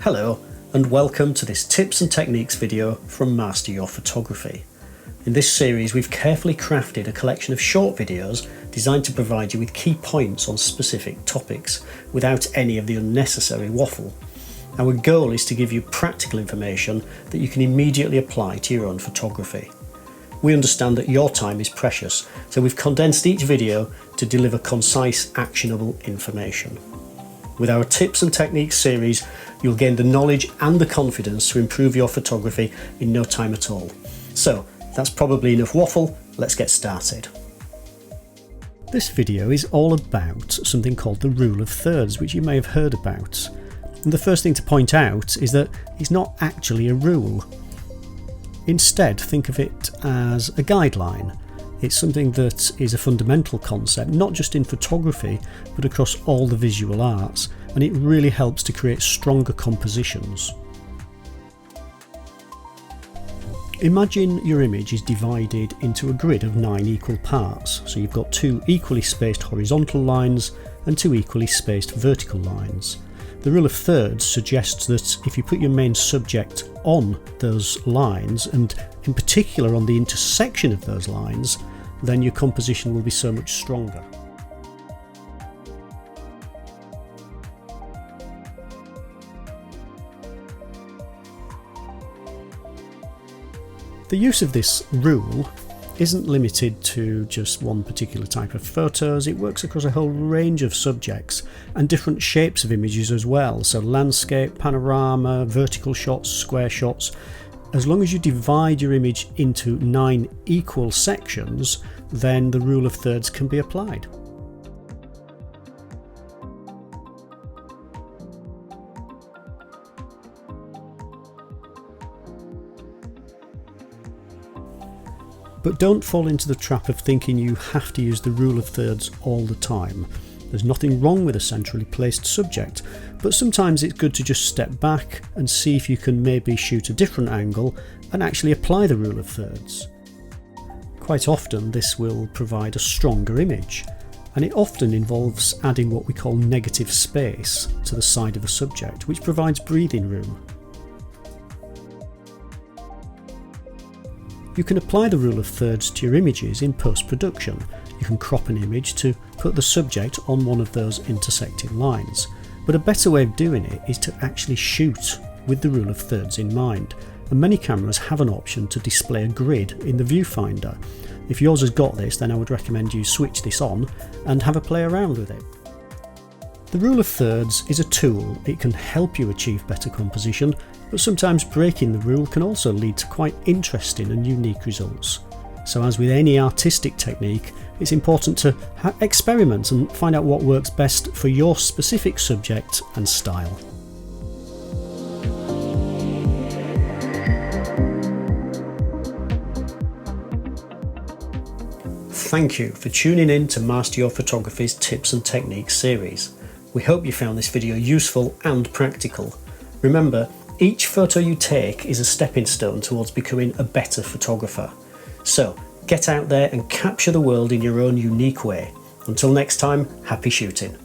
Hello and welcome to this tips and techniques video from Master Your Photography. In this series we've carefully crafted a collection of short videos designed to provide you with key points on specific topics without any of the unnecessary waffle. Our goal is to give you practical information that you can immediately apply to your own photography. We understand that your time is precious, so we've condensed each video to deliver concise, actionable information. With our tips and techniques series, you'll gain the knowledge and the confidence to improve your photography in no time at all. So, that's probably enough waffle, let's get started. This video is all about something called the rule of thirds, which you may have heard about. And the first thing to point out is that it's not actually a rule. Instead, think of it as a guideline. It's something that is a fundamental concept, not just in photography, but across all the visual arts, and it really helps to create stronger compositions. Imagine your image is divided into a grid of 9 equal parts. So you've got 2 equally spaced horizontal lines and 2 equally spaced vertical lines. The rule of thirds suggests that if you put your main subject on those lines, and in particular on the intersection of those lines, then your composition will be so much stronger. The use of this rule isn't limited to just one particular type of photos. It works across a whole range of subjects and different shapes of images as well, so landscape, panorama, vertical shots, square shots. As long as you divide your image into 9 equal sections, then the rule of thirds can be applied. But don't fall into the trap of thinking you have to use the rule of thirds all the time. There's nothing wrong with a centrally placed subject, but sometimes it's good to just step back and see if you can maybe shoot a different angle and actually apply the rule of thirds. Quite often this will provide a stronger image, and it often involves adding what we call negative space to the side of a subject, which provides breathing room. You can apply the rule of thirds to your images in post-production. You can crop an image to put the subject on one of those intersecting lines. But a better way of doing it is to actually shoot with the rule of thirds in mind. And many cameras have an option to display a grid in the viewfinder. If yours has got this, then I would recommend you switch this on and have a play around with it. The rule of thirds is a tool. It can help you achieve better composition, but sometimes breaking the rule can also lead to quite interesting and unique results. So as with any artistic technique, it's important to experiment and find out what works best for your specific subject and style. Thank you for tuning in to Master Your Photography's Tips and Techniques series. We hope you found this video useful and practical. Remember, each photo you take is a stepping stone towards becoming a better photographer. So, get out there and capture the world in your own unique way. Until next time, happy shooting.